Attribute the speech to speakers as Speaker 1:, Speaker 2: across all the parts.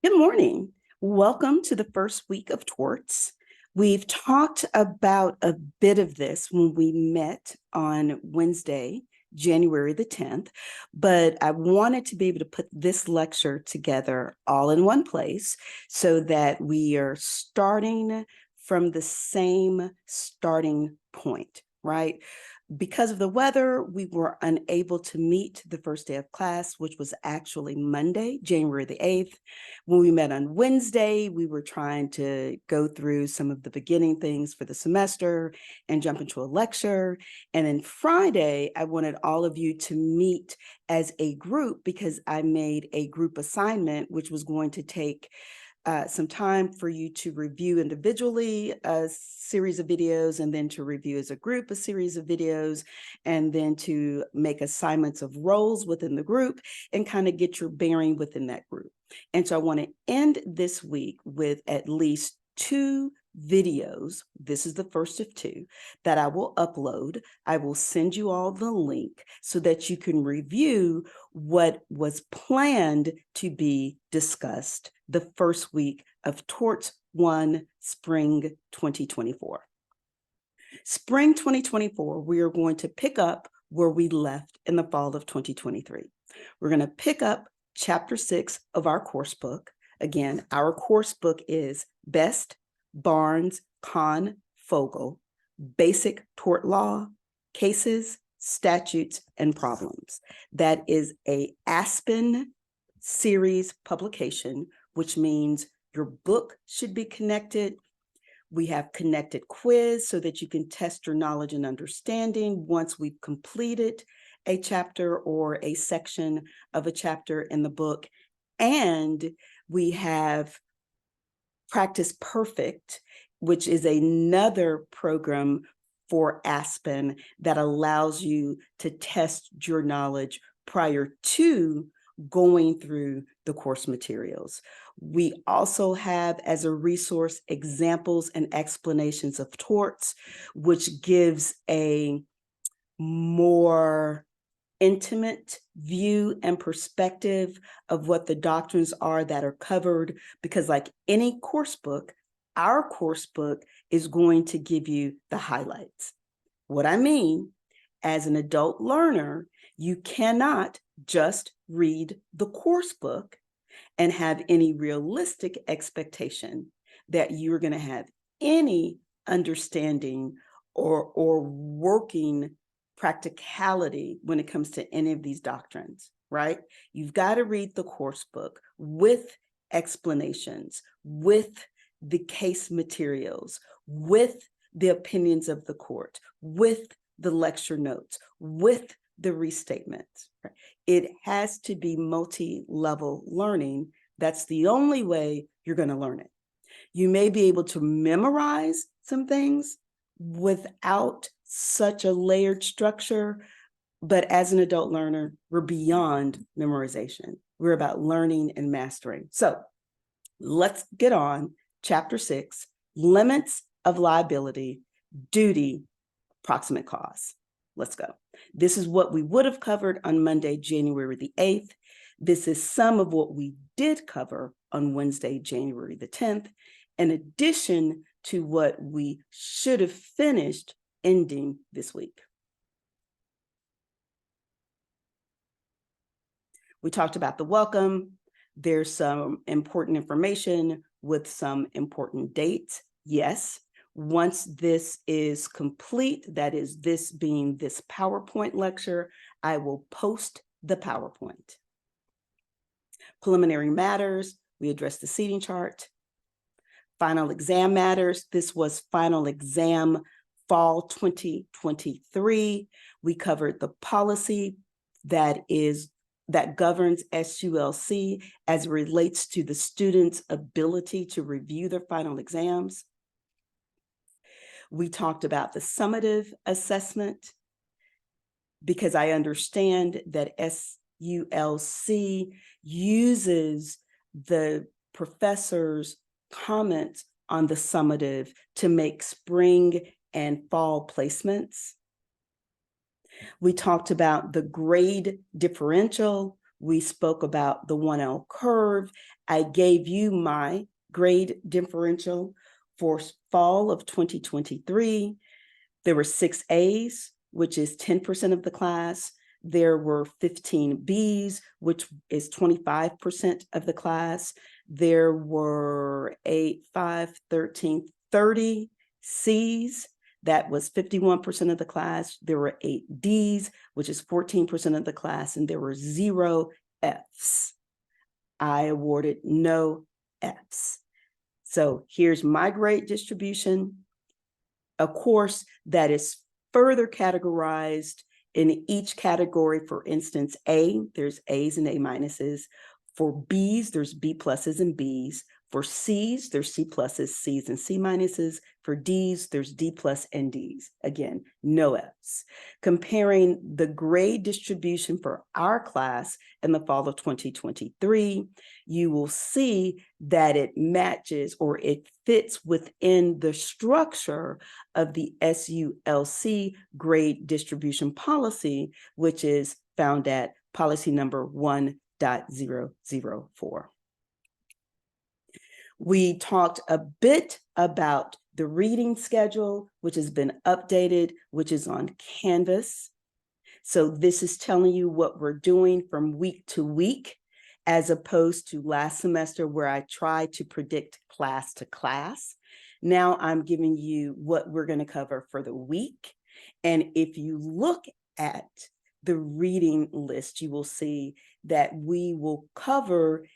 Speaker 1: Good morning. Welcome to the first week of Torts. We've talked about a bit of this when we met on Wednesday, January the 10th, but I wanted to be able to put this lecture together all in one place so that we are starting from the same starting point, right? Because of the weather, we were unable to meet the first day of class, which was actually Monday, January the 8th. When we met on Wednesday, we were trying to go through some of the beginning things for the semester and jump into a lecture. And then Friday, I wanted all of you to meet as a group because I made a group assignment, which was going to take some time for you to review individually a series of videos, and then to review as a group a series of videos, and then to make assignments of roles within the group and kind of get your bearing within that group. And so I want to end this week with at least 2 videos. This is the first of 2 that I will upload. I will send you all the link so that you can review what was planned to be discussed the first week of Torts 1 Spring 2024. Spring 2024, we are going to pick up where we left in the fall of 2023. We're going to pick up Chapter 6 of our course book. Again, our course book is Best, Barnes, Kahn, Fogel, Basic Tort Law, Cases, Statutes, and Problems. That is a Aspen series publication, which means your book should be connected. We have connected quiz so that you can test your knowledge and understanding once we've completed a chapter or a section of a chapter in the book. And we have Practice Perfect, which is another program for Aspen that allows you to test your knowledge prior to going through the course materials. We also have as a resource examples and explanations of torts, which gives a more intimate view and perspective of what the doctrines are that are covered, because like any course book, our course book is going to give you the highlights. What I mean, as an adult learner, you cannot just read the course book and have any realistic expectation that you're going to have any understanding or working practicality when it comes to any of these doctrines, right? You've got to read the course book with explanations, with the case materials, with the opinions of the court, with the lecture notes, with the restatements. Right? It has to be multi-level learning. That's the only way you're going to learn it. You may be able to memorize some things without such a layered structure, but as an adult learner, we're beyond memorization. We're about learning and mastering. So let's get on Chapter 6, Limits of Liability, Duty, Proximate Cause. Let's go. This is what we would have covered on Monday, January the 8th. This is some of what we did cover on Wednesday, January the 10th, in addition to what we should have finished ending this week. We talked about the welcome. There's some important information with some important dates. Yes, once this is complete, that is this being this PowerPoint lecture, I will post the PowerPoint. Preliminary matters, we addressed the seating chart. Final exam matters, this was final exam fall 2023. We covered the policy that governs SULC as it relates to the student's ability to review their final exams. We talked about the summative assessment, because I understand that SULC uses the professor's comments on the summative to make spring and fall placements. We talked about the grade differential, We spoke about the 1L curve. I gave you my grade differential for fall of 2023. There were 6 A's, which is 10% of the class. There were 15 B's, which is 25% of the class. There were 8, 5, 13, 30 C's. That was 51% of the class. There were 8 D's, which is 14% of the class, and there were 0 F's. I awarded no F's. So here's my grade distribution. A course that is further categorized in each category. For instance, A, there's A's and A minuses. For B's, there's B pluses and B's. For C's, there's C pluses, C's, and C minuses. For D's, there's D plus and D's. Again, no F's. Comparing the grade distribution for our class in the fall of 2023, you will see that it matches or it fits within the structure of the SULC grade distribution policy, which is found at policy number 1.004. We talked a bit about the reading schedule, which has been updated, which is on Canvas. So this is telling you what we're doing from week to week, as opposed to last semester where I tried to predict class to class. Now I'm giving you what we're going to cover for the week. And if you look at the reading list, you will see that we will cover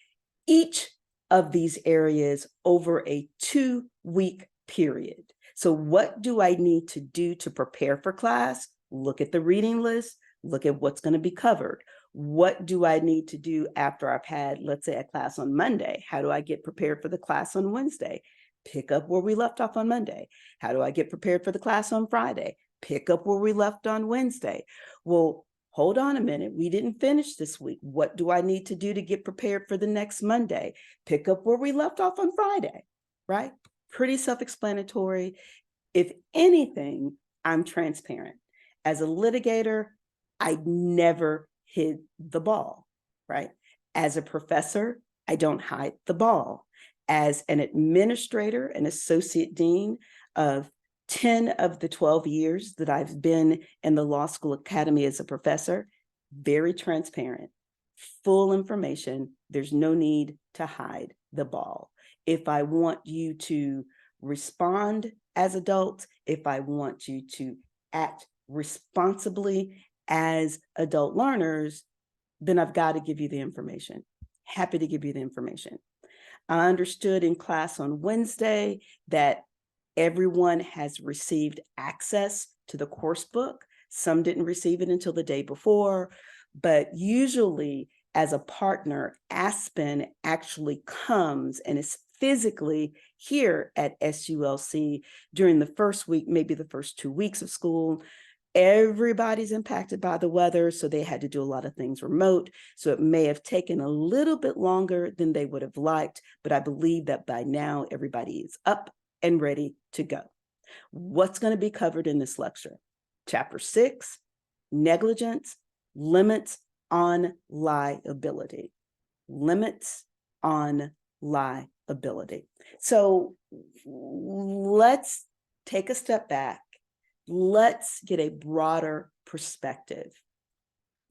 Speaker 1: each of these areas over a 2-week period. So what do I need to do to prepare for class? Look at the reading list, look at what's going to be covered. What do I need to do after I've had, let's say, a class on Monday? How do I get prepared for the class on Wednesday? Pick up where we left off on Monday. How do I get prepared for the class on Friday? Pick up where we left on Wednesday. Well, hold on a minute, we didn't finish this week. What do I need to do to get prepared for the next Monday? Pick up where we left off on Friday, right? Pretty self-explanatory. If anything, I'm transparent. As a litigator, I never hid the ball, right? As a professor, I don't hide the ball. As an administrator, an associate dean of 10 of the 12 years that I've been in the law school academy as a professor, very transparent, full information. There's no need to hide the ball. If I want you to respond as adults, if I want you to act responsibly as adult learners, then I've got to give you the information. Happy to give you the information. I understood in class on Wednesday that everyone has received access to the course book. Some didn't receive it until the day before, but usually as a partner, Aspen actually comes and is physically here at SULC during the first week, maybe the first 2 weeks of school. Everybody's impacted by the weather, so they had to do a lot of things remote. So it may have taken a little bit longer than they would have liked, but I believe that by now everybody is up and ready to go. What's going to be covered in this lecture? Chapter 6, negligence, limits on liability. Limits on liability. So let's take a step back. Let's get a broader perspective.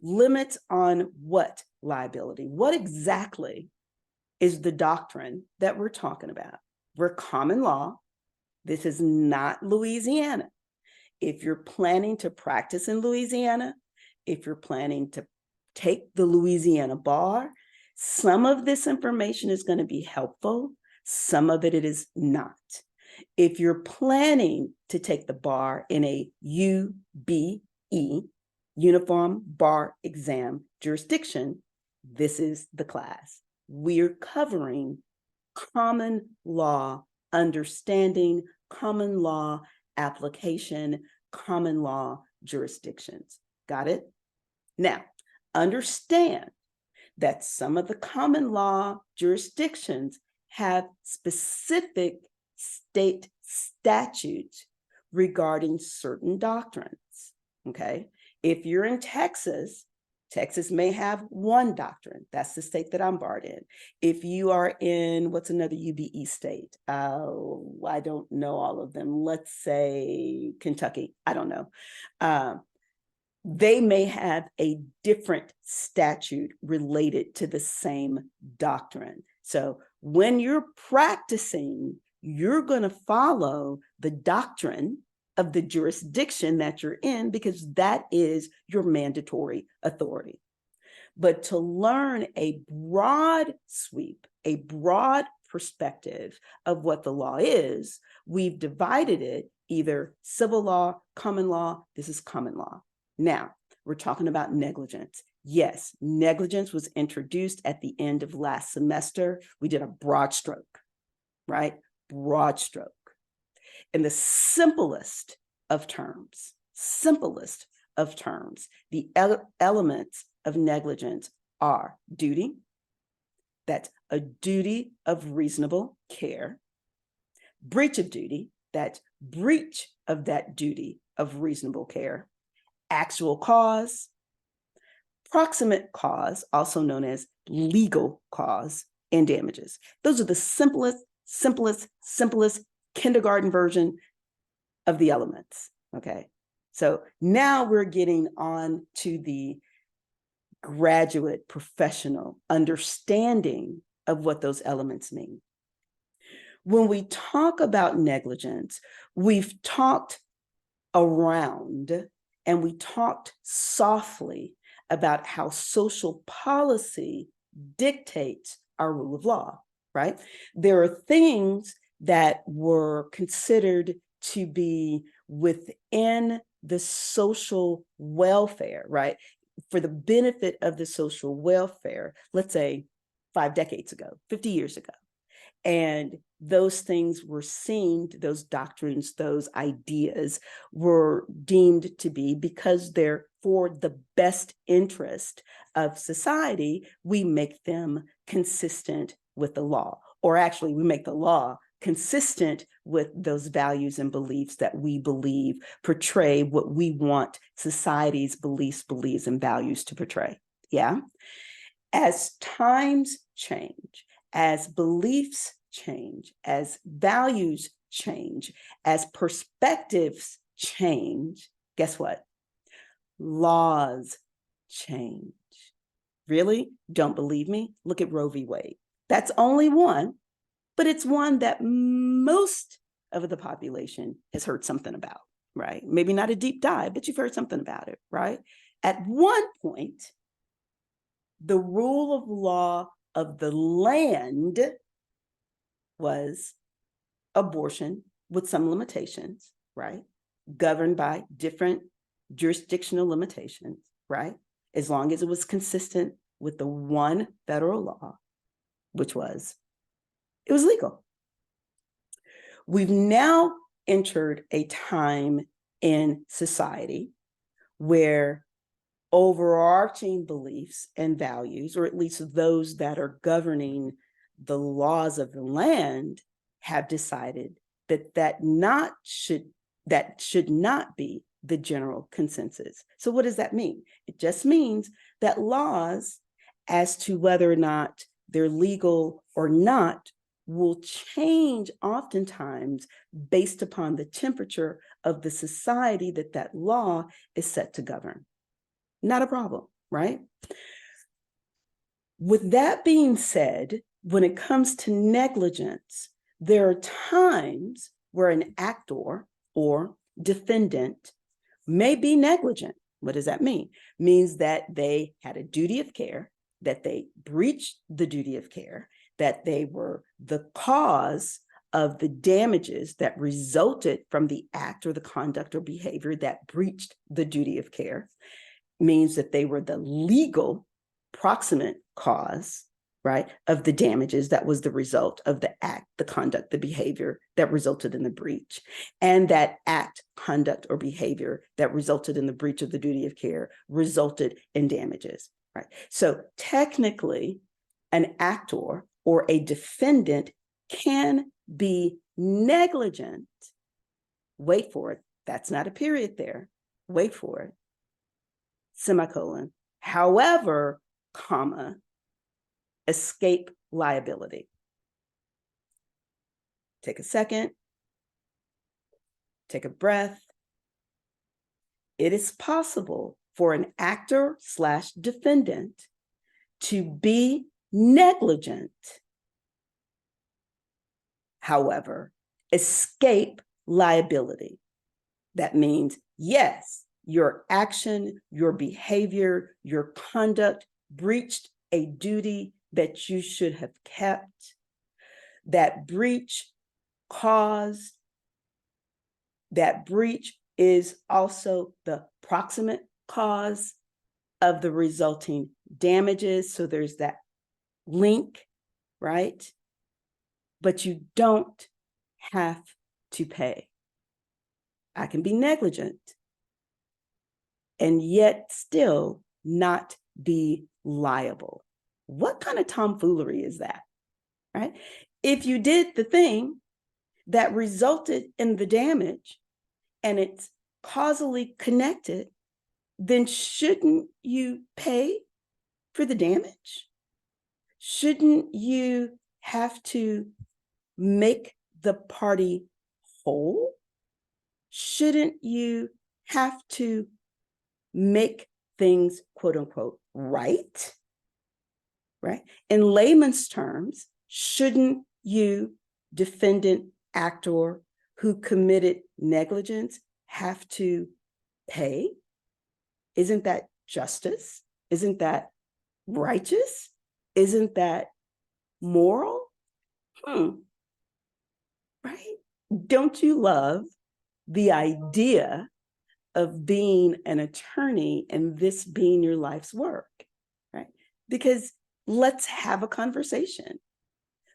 Speaker 1: Limits on what liability? What exactly is the doctrine that we're talking about? We're common law. This is not Louisiana. If you're planning to practice in Louisiana, if you're planning to take the Louisiana bar, some of this information is going to be helpful. Some of it is not. If you're planning to take the bar in a UBE, Uniform Bar Exam jurisdiction, this is the class. We're covering common law understanding, common law application, common law jurisdictions. Got it? Now, understand that some of the common law jurisdictions have specific state statutes regarding certain doctrines, okay? If you're in Texas, Texas may have one doctrine. That's the state that I'm barred in. If you are in, what's another UBE state? I don't know all of them. Let's say Kentucky. I don't know. They may have a different statute related to the same doctrine. So when you're practicing, you're going to follow the doctrine of the jurisdiction that you're in, because that is your mandatory authority. But to learn a broad sweep, a broad perspective of what the law is, we've divided it either civil law, common law. This is common law. Now, we're talking about negligence. Yes, negligence was introduced at the end of last semester. We did a broad stroke, right? Broad stroke. In the simplest of terms, the elements of negligence are duty, that's a duty of reasonable care, breach of duty, that's breach of that duty of reasonable care, actual cause, proximate cause, also known as legal cause, and damages. Those are the simplest kindergarten version of the elements, okay? So now we're getting on to the graduate professional understanding of what those elements mean. When we talk about negligence, we've talked around and we talked softly about how social policy dictates our rule of law, right? There are things that were considered to be within the social welfare, right? For the benefit of the social welfare, let's say 5 decades ago, 50 years ago. And those things were seen, those doctrines, those ideas were deemed to be, because they're for the best interest of society, we make them consistent with the law. Or actually, we make the law consistent with those values and beliefs that we believe portray what we want society's beliefs, and values to portray. Yeah. As times change, as beliefs change, as values change, as perspectives change, guess what? Laws change. Really? Don't believe me? Look at Roe v. Wade. That's only one, but it's one that most of the population has heard something about, right? Maybe not a deep dive, but you've heard something about it, right? At one point, the rule of law of the land was abortion with some limitations, right? Governed by different jurisdictional limitations, right? As long as it was consistent with the one federal law, which was, it was legal. We've now entered a time in society where overarching beliefs and values, or at least those that are governing the laws of the land, have decided that should not be the general consensus. So what does that mean? It just means that laws, as to whether or not they're legal or not, will change oftentimes based upon the temperature of the society that law is set to govern. Not a problem, right? With that being said, when it comes to negligence, there are times where an actor or defendant may be negligent. What does that mean? It means that they had a duty of care, that they breached the duty of care, that they were the cause of the damages that resulted from the act or the conduct or behavior that breached the duty of care. Means that they were the legal proximate cause, right, of the damages that was the result of the act, the conduct, the behavior that resulted in the breach. And that act, conduct, or behavior that resulted in the breach of the duty of care resulted in damages, right? So technically, an actor or a defendant can be negligent. Wait for it. That's not a period there. Wait for it. Semicolon. However, comma, escape liability. Take a second, take a breath. It is possible for an actor/defendant to be negligent, however, escape liability. That means, yes, your action, your behavior, your conduct breached a duty that you should have kept. That breach is also the proximate cause of the resulting damages. So there's that link, right? But you don't have to pay. I can be negligent and yet still not be liable. What kind of tomfoolery is that, right? If you did the thing that resulted in the damage and it's causally connected, then shouldn't you pay for the damage? Shouldn't you have to make the party whole? Shouldn't you have to make things, quote unquote, right? Right? In layman's terms, shouldn't you, defendant, actor who committed negligence, have to pay? Isn't that justice? Isn't that righteous? Isn't that moral? Right? Don't you love the idea of being an attorney and this being your life's work, right? Because let's have a conversation.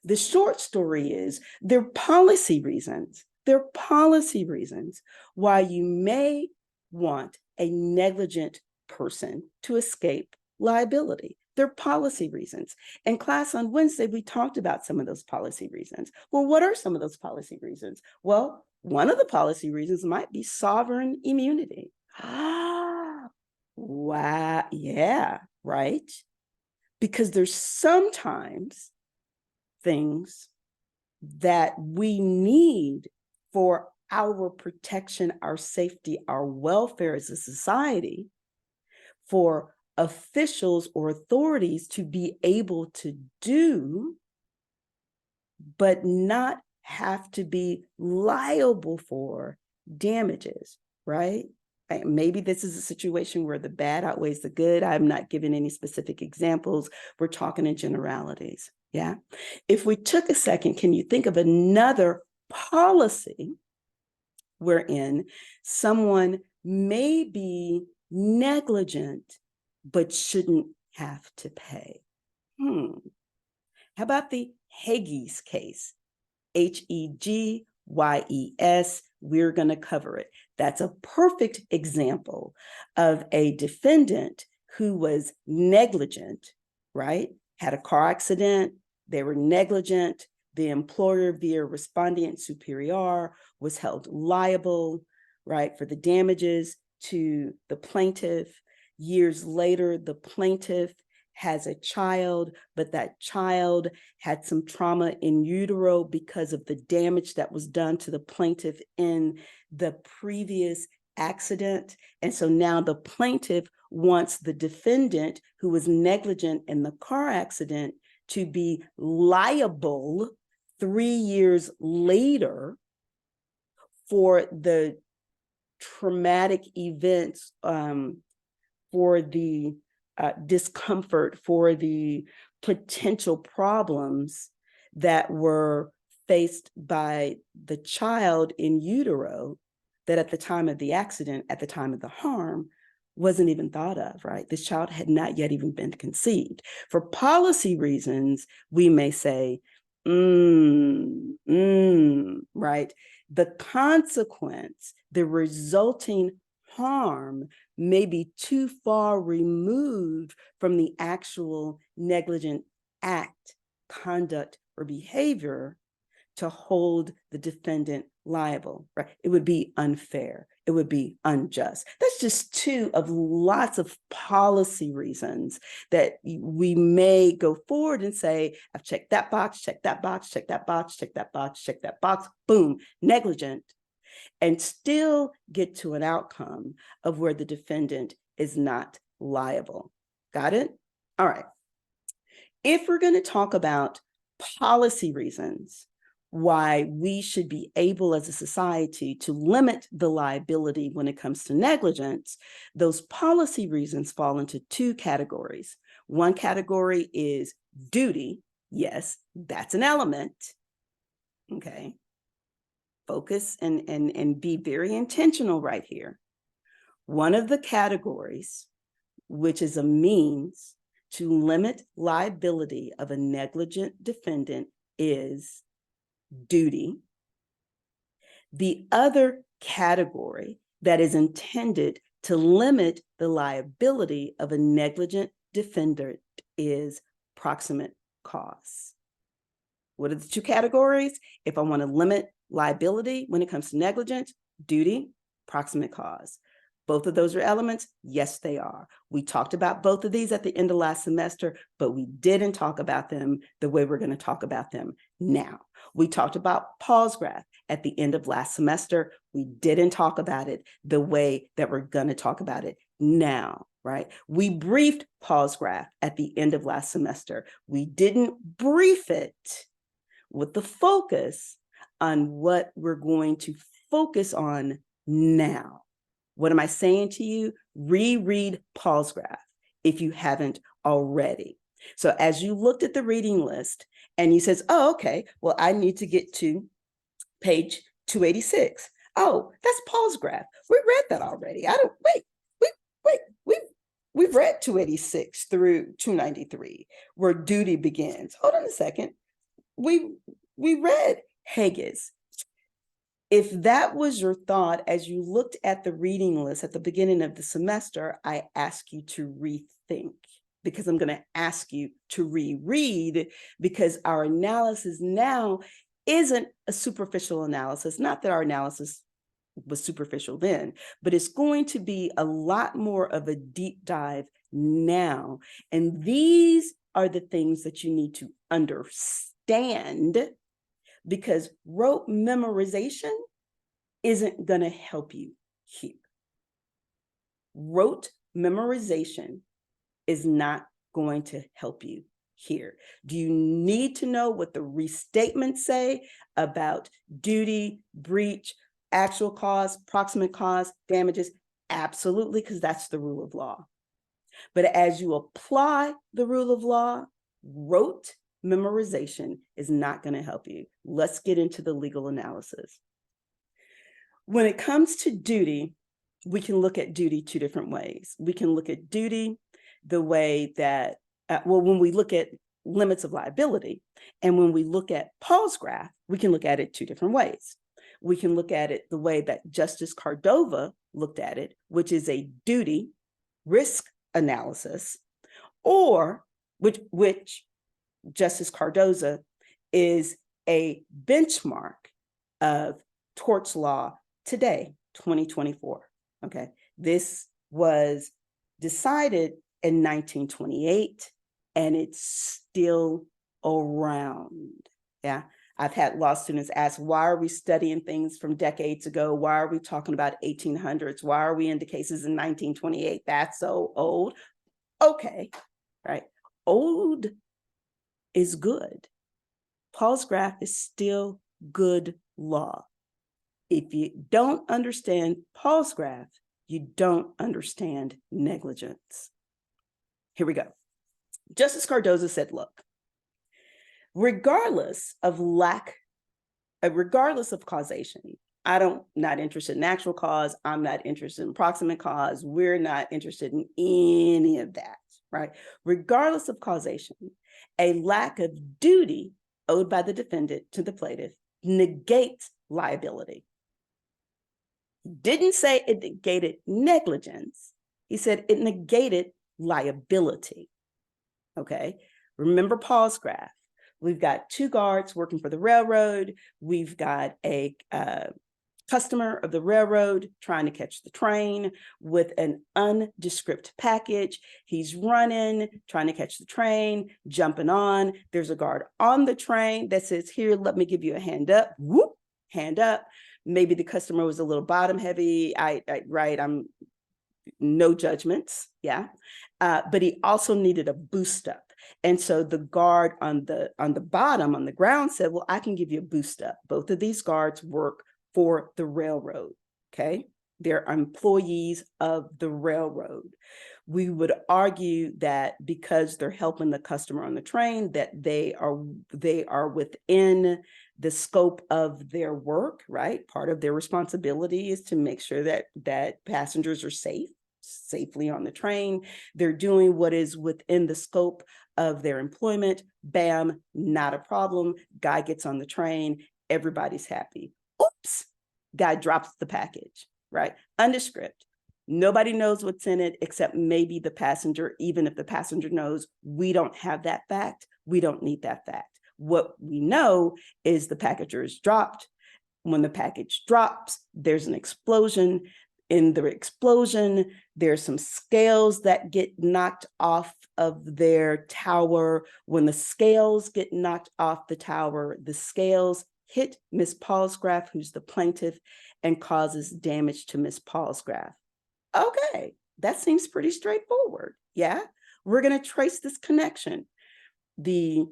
Speaker 1: The short story is there are policy reasons. There are policy reasons why you may want a negligent person to escape liability. There are policy reasons. In class on Wednesday, we talked about some of those policy reasons. Well, what are some of those policy reasons? Well, one of the policy reasons might be sovereign immunity. Wow, yeah, right? Because there's sometimes things that we need for our protection, our safety, our welfare as a society, for officials or authorities to be able to do, but not have to be liable for damages, right? Maybe this is a situation where the bad outweighs the good. I'm not giving any specific examples. We're talking in generalities, yeah? If we took a second, can you think of another policy wherein someone may be negligent but shouldn't have to pay? How about the Hagees case? Hegeys, we're going to cover it. That's a perfect example of a defendant who was negligent, right? Had a car accident, they were negligent, the employer via respondeat superior was held liable, right, for the damages to the plaintiff. Years later, the plaintiff has a child, but that child had some trauma in utero because of the damage that was done to the plaintiff in the previous accident. And so now the plaintiff wants the defendant who was negligent in the car accident to be liable 3 years later for the traumatic events, for the discomfort, for the potential problems that were faced by the child in utero that at the time of the accident, at the time of the harm, wasn't even thought of, right? This child had not yet even been conceived. For policy reasons, we may say, right? The consequence, the resulting harm may be too far removed from the actual negligent act, conduct, or behavior to hold the defendant liable, right? It would be unfair. it would be unjust. That's just two of lots of policy reasons that we may go forward and say, I've checked that box, check that box, check that box, check that box, check that box, boom, negligent, and still get to an outcome of where the defendant is not liable. Got it? All right. If we're going to talk about policy reasons why we should be able as a society to limit the liability when it comes to negligence, those policy reasons fall into two categories. One category is duty. Yes, that's an element. Okay. Focus and be very intentional right here. One of the categories, which is a means to limit liability of a negligent defendant, is duty. The other category that is intended to limit the liability of a negligent defendant is proximate cause. What are the two categories? If I want to limit liability when it comes to negligence, duty, proximate cause. Both of those are elements? Yes, they are. We talked about both of these at the end of last semester, but we didn't talk about them the way we're going to talk about them now. We talked about pause graph at the end of last semester. We didn't talk about it the way that we're going to talk about it now, right? We briefed pause graph at the end of last semester. We didn't brief it with the focus on what we're going to focus on now. What am I saying to you? Reread pause graph if you haven't already. So as you looked at the reading list and you says, oh, okay, well, I need to get to page 286. Oh, that's pause graph. We read that already. We've read 286 through 293, where duty begins. Hold on a second. We read Haggis. If that was your thought as you looked at the reading list at the beginning of the semester, I ask you to rethink, because I'm going to ask you to reread, because our analysis now isn't a superficial analysis. Not that our analysis was superficial then, but it's going to be a lot more of a deep dive now. And these are the things that you need to understand, because rote memorization isn't going to help you here. Rote memorization is not going to help you here. Do you need to know what the restatements say about duty, breach, actual cause, proximate cause, damages? Absolutely, because that's the rule of law. But as you apply the rule of law, rote memorization is not going to help you. Let's get into the legal analysis. When it comes to duty, we can look at duty two different ways. We can look at duty the way that, when we look at limits of liability, and when we look at pause graph, we can look at it two different ways. We can look at it the way that Justice Cordova looked at it, which is a duty risk analysis, or which Justice Cardozo is a benchmark of torts law today, 2024. Okay, this was decided in 1928, and it's still around. Yeah, I've had law students ask, why are we studying things from decades ago? Why are we talking about 1800s? Why are we into cases in 1928? That's so old. Okay, right, old is good. Pause graph is still good law. If you don't understand pause graph, you don't understand negligence. Here we go. Justice Cardozo said, look, regardless of causation, I'm not interested in actual cause. I'm not interested in proximate cause. We're not interested in any of that, right? Regardless of causation, a lack of duty owed by the defendant to the plaintiff negates liability. He didn't say it negated negligence. He said it negated liability. Okay, remember pause graph. We've got two guards working for the railroad. We've got a customer of the railroad trying to catch the train with an undescript package. He's running, trying to catch the train, jumping on. There's a guard on the train that says, here, let me give you a hand up. Whoop, hand up. Maybe the customer was a little bottom heavy. I'm no judgments. Yeah. But he also needed a boost up. And so the guard on the bottom, on the ground said, well, I can give you a boost up. Both of these guards work for the railroad. Okay. They're employees of the railroad. We would argue that because they're helping the customer on the train, that they are within the scope of their work, right? Part of their responsibility is to make sure that passengers are safely on the train. They're doing what is within the scope of their employment. Bam, not a problem. Guy gets on the train, everybody's happy. Oops, guy drops the package, right? Undescript. Nobody knows what's in it except maybe the passenger. Even if the passenger knows, we don't have that fact. We don't need that fact. What we know is the packager is dropped. When the package drops, there's an explosion. In the explosion, there's some scales that get knocked off of their tower. When the scales get knocked off the tower, the scales hit Miss Palsgraf, who's the plaintiff, and causes damage to Miss Palsgraf. Okay, that seems pretty straightforward. Yeah, we're going to trace this connection. The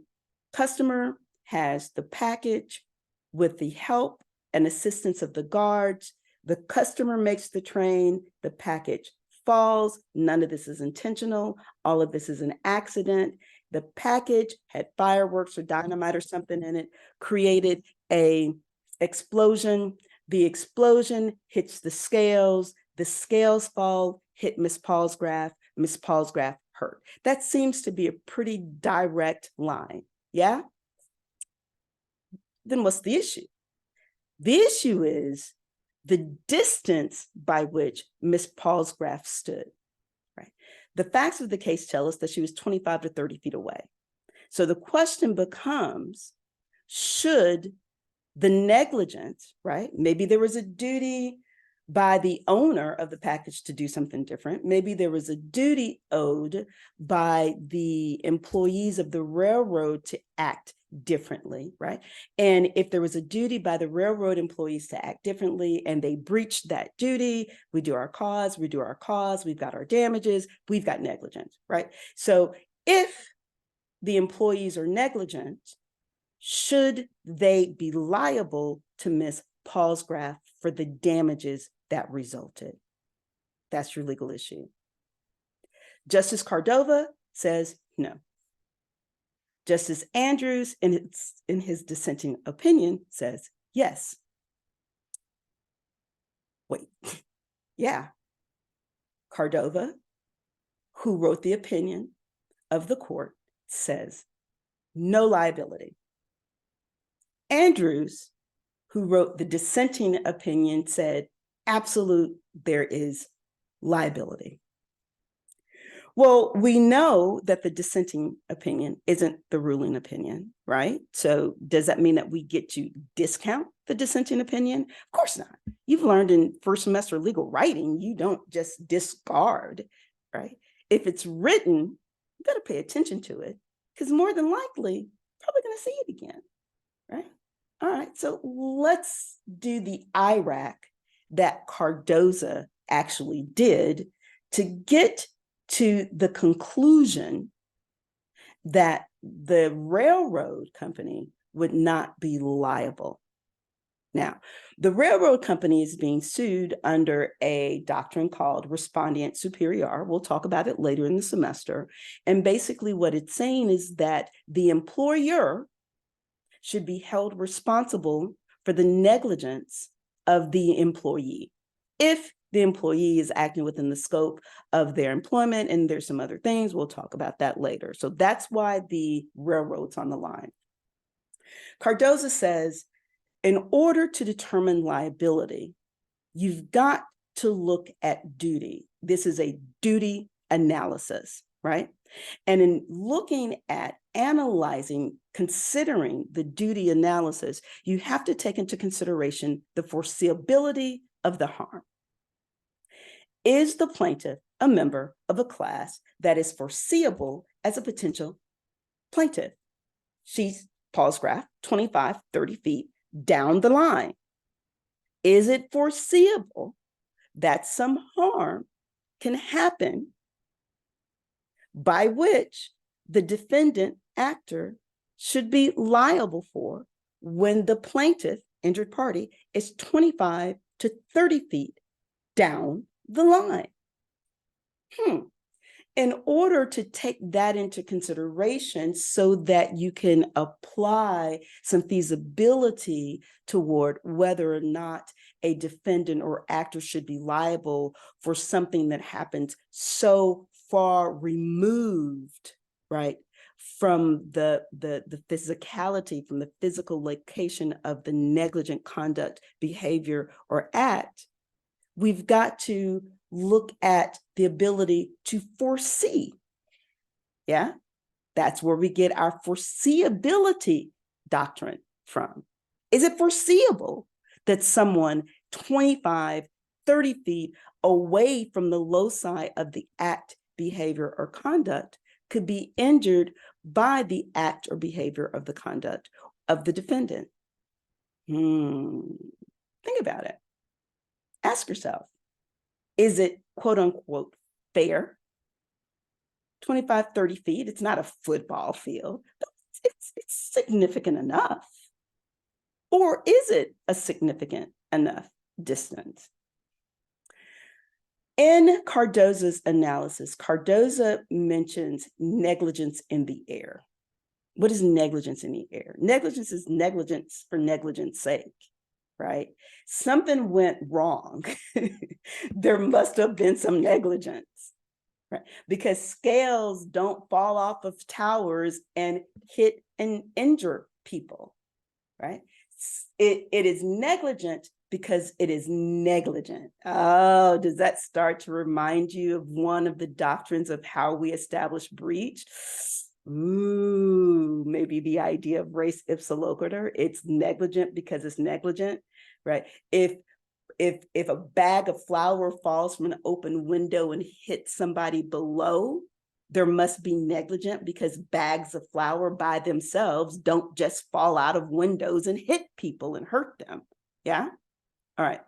Speaker 1: customer has the package with the help and assistance of the guards. The customer makes the train, the package falls. None of this is intentional. All of this is an accident. The package had fireworks or dynamite or something in it, created an explosion. The explosion hits the scales fall, hit Miss Palsgraf. Miss Palsgraf hurt. That seems to be a pretty direct line. Yeah? Then what's the issue? The issue is the distance by which Miss Palsgraf stood, right? The facts of the case tell us that she was 25 to 30 feet away. So the question becomes, should the negligence, right? Maybe there was a duty by the owner of the package to do something different. Maybe there was a duty owed by the employees of the railroad to act differently, right? And if there was a duty by the railroad employees to act differently and they breached that duty, we do our cause, we've got our damages, we've got negligence, right? So if the employees are negligent, should they be liable to Miss Palsgraf for the damages that resulted? That's your legal issue. Justice Cordova says no. Justice Andrews, in his dissenting opinion, says yes. Wait, yeah. Cordova, who wrote the opinion of the court, says no liability. Andrews, who wrote the dissenting opinion, said absolute, there is liability. Well, we know that the dissenting opinion isn't the ruling opinion, right? So does that mean that we get to discount the dissenting opinion? Of course not. You've learned in first semester legal writing, you don't just discard, right? If it's written, you got to pay attention to it because more than likely, probably going to see it again, right? All right, so let's do the IRAC that Cardoza actually did to get to the conclusion that the railroad company would not be liable. Now, the railroad company is being sued under a doctrine called respondeat superior. We'll talk about it later in the semester. And basically what it's saying is that the employer should be held responsible for the negligence of the employee if the employee is acting within the scope of their employment. And there's some other things, we'll talk about that later. So that's why the railroad's on the line. Cardoza says, in order to determine liability, you've got to look at duty. This is a duty analysis. right? And in looking at analyzing, considering the duty analysis, you have to take into consideration the foreseeability of the harm. Is the plaintiff a member of a class that is foreseeable as a potential plaintiff? She's, Paul's graph, 25, 30 feet down the line. Is it foreseeable that some harm can happen by which the defendant actor should be liable for when the plaintiff, injured party, is 25 to 30 feet down the line? In order to take that into consideration so that you can apply some feasibility toward whether or not a defendant or actor should be liable for something that happens so far removed, right, from the physicality, from the physical location of the negligent conduct, behavior, or act, we've got to look at the ability to foresee. Yeah, that's where we get our foreseeability doctrine from. Is it foreseeable that someone 25, 30 feet away from the loci of the act, behavior, or conduct could be injured by the act or behavior of the conduct of the defendant? Think about it. Ask yourself, is it quote unquote fair? 25, 30 feet, it's not a football field, but it's significant enough. Or is it a significant enough distance? In Cardozo's analysis, Cardozo mentions negligence in the air. What is negligence in the air? Negligence is negligence for negligence sake, right? Something went wrong. There must have been some negligence, right? Because scales don't fall off of towers and hit and injure people, right? It is negligent because it is negligent. Oh, does that start to remind you of one of the doctrines of how we establish breach? Ooh, maybe the idea of res ipsa loquitur. It's negligent because it's negligent, right? If a bag of flour falls from an open window and hits somebody below, there must be negligent because bags of flour by themselves don't just fall out of windows and hit people and hurt them. Yeah. All right.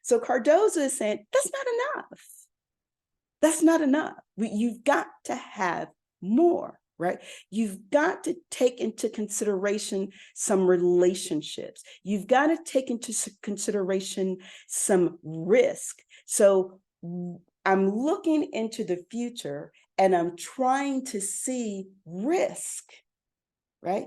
Speaker 1: So Cardozo is saying that's not enough. That's not enough. You've got to have more, right? You've got to take into consideration some relationships. You've got to take into consideration some risk. So I'm looking into the future and I'm trying to see risk, right?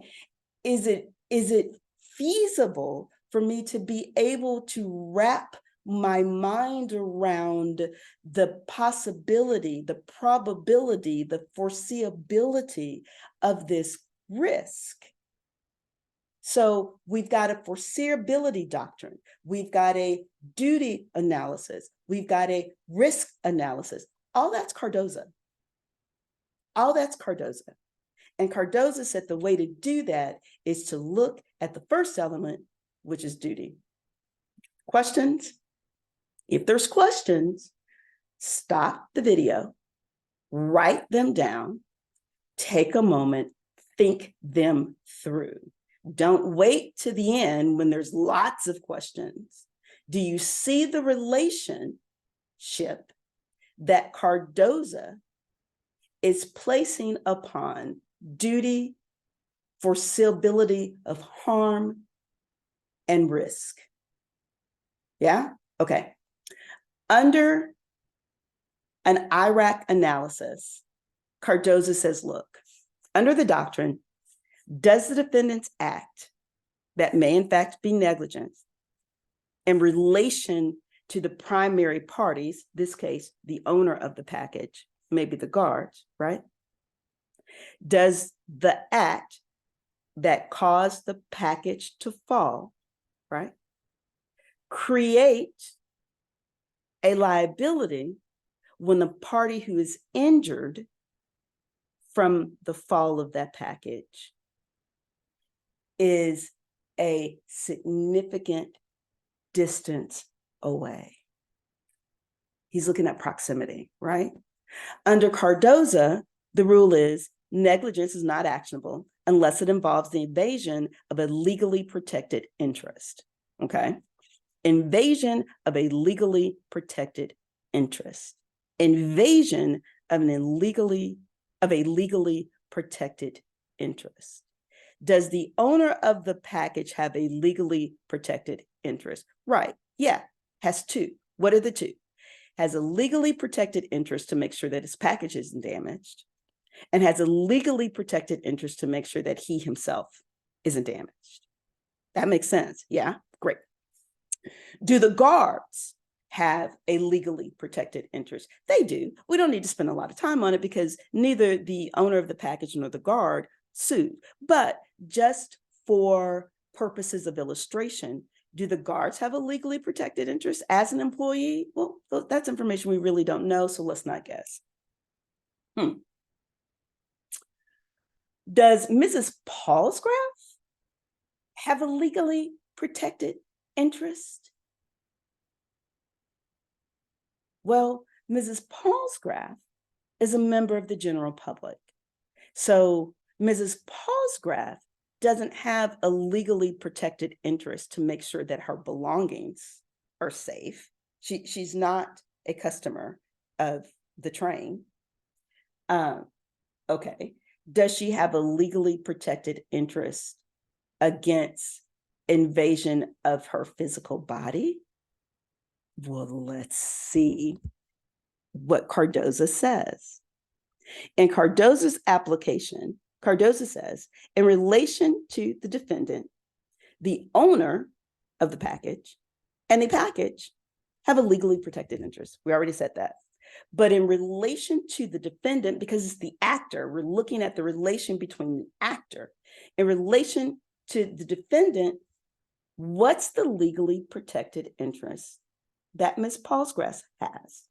Speaker 1: Is it feasible for me to be able to wrap my mind around the possibility, the probability, the foreseeability of this risk? So we've got a foreseeability doctrine. We've got a duty analysis. We've got a risk analysis. All that's Cardozo. All that's Cardozo. And Cardozo said the way to do that is to look at the first element, which is duty. Questions? If there's questions, stop the video, write them down, take a moment, think them through. Don't wait to the end when there's lots of questions. Do you see the relationship that Cardozo is placing upon duty, foreseeability of harm, and risk? Yeah? Okay. Under an IRAC analysis, Cardozo says, look, under the doctrine, does the defendant's act that may in fact be negligent in relation to the primary parties, this case, the owner of the package, maybe the guards, right? Does the act that caused the package to fall, right, create a liability when the party who is injured from the fall of that package is a significant distance away. He's looking at proximity, right? Under Cardozo, the rule is negligence is not actionable unless it involves the invasion of a legally protected interest, okay? Invasion of a legally protected interest. Invasion of a legally protected interest. Does the owner of the package have a legally protected interest? Right, yeah, has two. What are the two? Has a legally protected interest to make sure that his package isn't damaged, and has a legally protected interest to make sure that he himself isn't damaged. That makes sense, yeah? Great. Do the guards have a legally protected interest? They do. We don't need to spend a lot of time on it because neither the owner of the package nor the guard sued. But just for purposes of illustration, do the guards have a legally protected interest as an employee? Well, that's information we really don't know, so let's not guess. Does Mrs. Palsgraf have a legally protected interest? Well, Mrs. Palsgraf is a member of the general public. So Mrs. Palsgraf doesn't have a legally protected interest to make sure that her belongings are safe. She's not a customer of the train. Okay. Does she have a legally protected interest against invasion of her physical body? Well, let's see what Cardozo says. In Cardozo's application, Cardozo says, in relation to the defendant, the owner of the package and the package have a legally protected interest. We already said that. But in relation to the defendant, because it's the actor, we're looking at the relation between the actor. In relation to the defendant, what's the legally protected interest that Ms. Palsgraf has?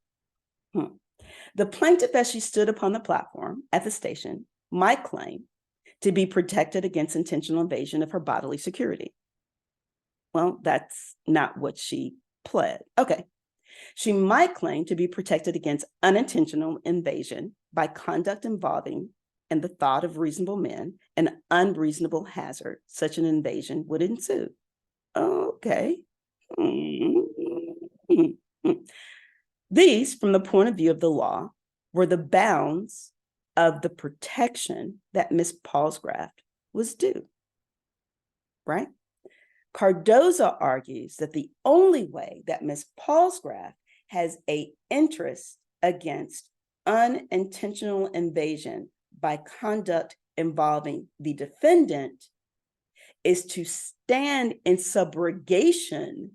Speaker 1: The plaintiff, as she stood upon the platform at the station, might claim to be protected against intentional invasion of her bodily security. Well, that's not what she pled. Okay. She might claim to be protected against unintentional invasion by conduct involving, in the thought of reasonable men, an unreasonable hazard. Such an invasion would ensue. Okay. These, from the point of view of the law, were the bounds of the protection that Ms. Palsgraf was due, right? Cardozo argues that the only way that Ms. Palsgraf has an interest against unintentional invasion by conduct involving the defendant is to stand in subrogation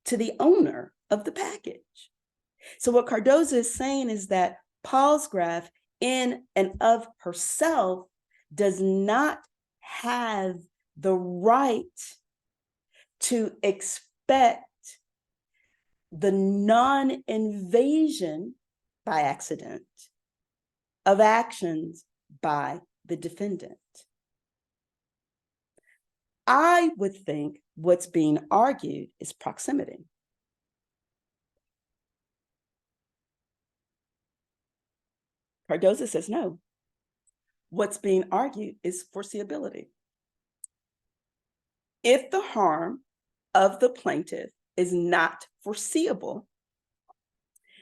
Speaker 1: to the owner of the package. So what Cardozo is saying is that Palsgraf in and of herself does not have the right to expect the non-invasion by accident of actions by the defendant. I would think what's being argued is proximity. Cardozo says no. What's being argued is foreseeability. If the harm of the plaintiff is not foreseeable,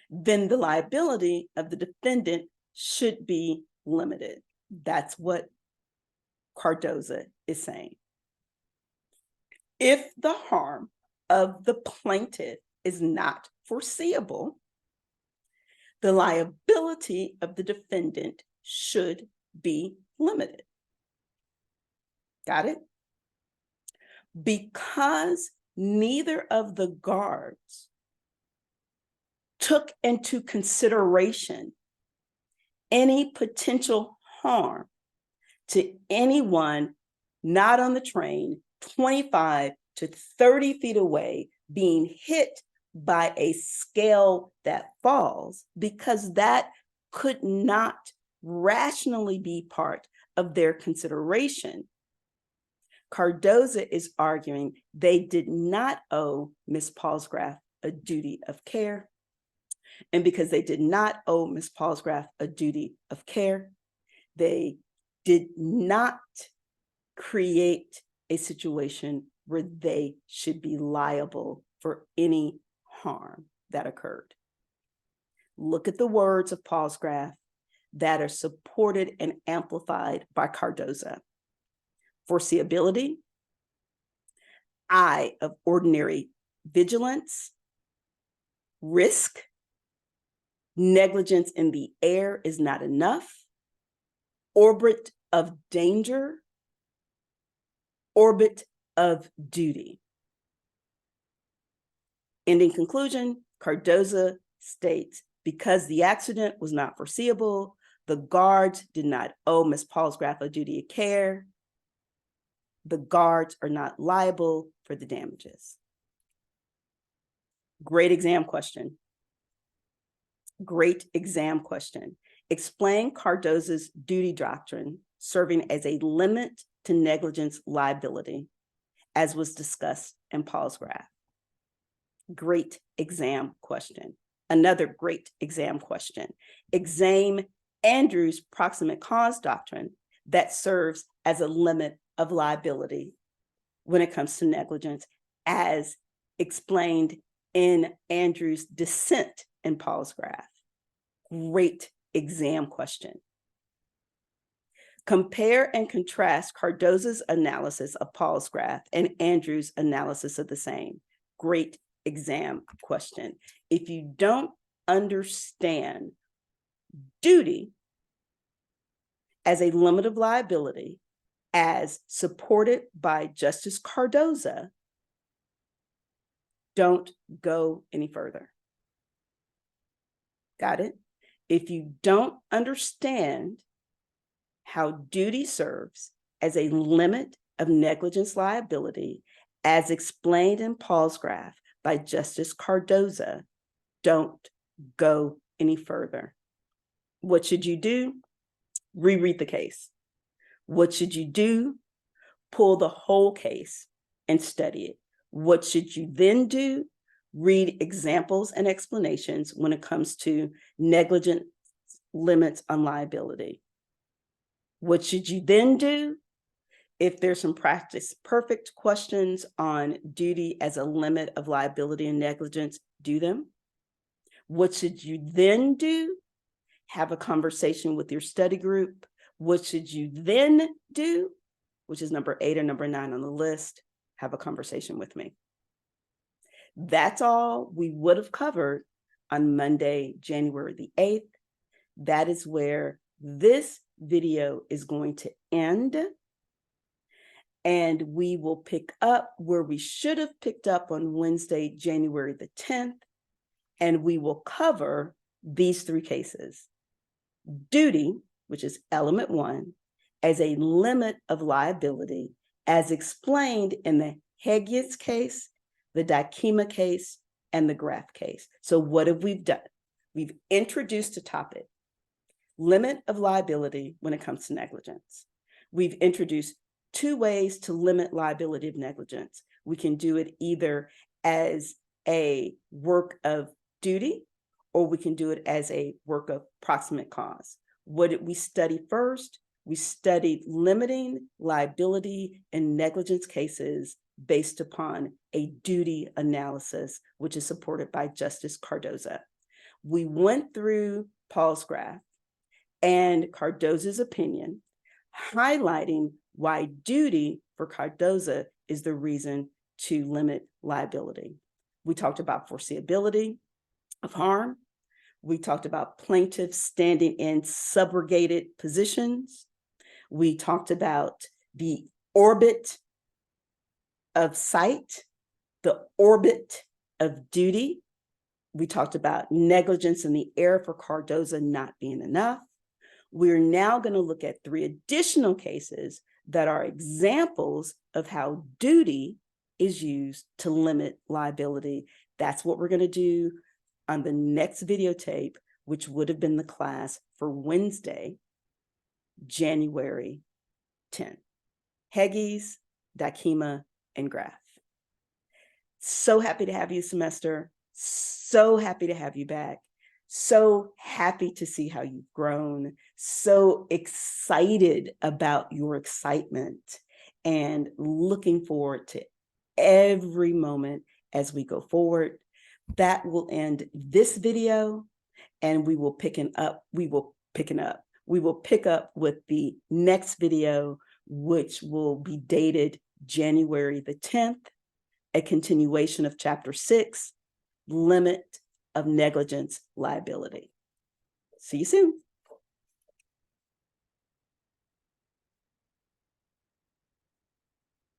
Speaker 1: then the liability of the defendant should be limited. That's what Cardozo is saying. If the harm of the plaintiff is not foreseeable, the liability of the defendant should be limited. Got it? Because neither of the guards took into consideration any potential harm to anyone not on the train 25 to 30 feet away being hit by a scale that falls, because that could not rationally be part of their consideration. Cardoza is arguing they did not owe Ms. Palsgraf a duty of care. And because they did not owe Ms. Palsgraf a duty of care, they did not create a situation where they should be liable for any harm that occurred. Look at the words of Palsgraf that are supported and amplified by Cardoza. Foreseeability, eye of ordinary vigilance, risk, negligence in the air is not enough, orbit of danger, orbit of duty. And in conclusion, Cardoza states, because the accident was not foreseeable, the guards did not owe Ms. Palsgraf a duty of care. The guards are not liable for the damages. Great exam question. Great exam question. Explain Cardoza's duty doctrine serving as a limit to negligence liability, as was discussed in Palsgraf. Great exam question. Another great exam question. Examine Andrews' proximate cause doctrine that serves as a limit of liability when it comes to negligence, as explained in Andrews' dissent in Palsgraf. Great exam question. Compare and contrast Cardoza's analysis of Palsgraf and Andrews' analysis of the same. Great exam question. If you don't understand duty as a limit of liability as supported by Justice Cardoza, don't go any further. Got it? If you don't understand how duty serves as a limit of negligence liability as explained in Palsgraf by Justice Cardoza, don't go any further. What should you do? Reread the case. What should you do? Pull the whole case and study it. What should you then do? Read examples and explanations when it comes to negligent limits on liability. What should you then do? If there's some practice perfect questions on duty as a limit of liability and negligence, do them. What should you then do? Have a conversation with your study group. What should you then do? Which is number 8 or number 9 on the list. Have a conversation with me. That's all we would have covered on Monday, January the 8th. That is where this video is going to end. And we will pick up where we should have picked up on Wednesday, January the 10th. And we will cover these 3 cases. Duty, which is element 1, as a limit of liability, as explained in the Hegius case, the Dykema case, and the Graf case. So what have we done? We've introduced a topic, limit of liability when it comes to negligence. We've introduced 2 ways to limit liability of negligence. We can do it either as a work of duty, or we can do it as a work of proximate cause. What did we study first? We studied limiting liability in negligence cases based upon a duty analysis, which is supported by Justice Cardoza. We went through Palsgraf and Cardoza's opinion, highlighting why duty for Cardoza is the reason to limit liability. We talked about foreseeability of harm. We talked about plaintiffs standing in subrogated positions. We talked about the orbit of sight, the orbit of duty. We talked about negligence in the air for Cardoza not being enough. We're now going to look at 3 additional cases that are examples of how duty is used to limit liability. That's what we're going to do on the next videotape, which would have been the class for Wednesday, January 10th. Heggies, Dakima, and Graf. So happy to have you, semester. So happy to have you back. So happy to see how you've grown. So excited about your excitement and looking forward to every moment as we go forward. That will end this video, and we will pick up with the next video, which will be dated January the 10th, a continuation of chapter 6, limit of negligence liability. See you soon.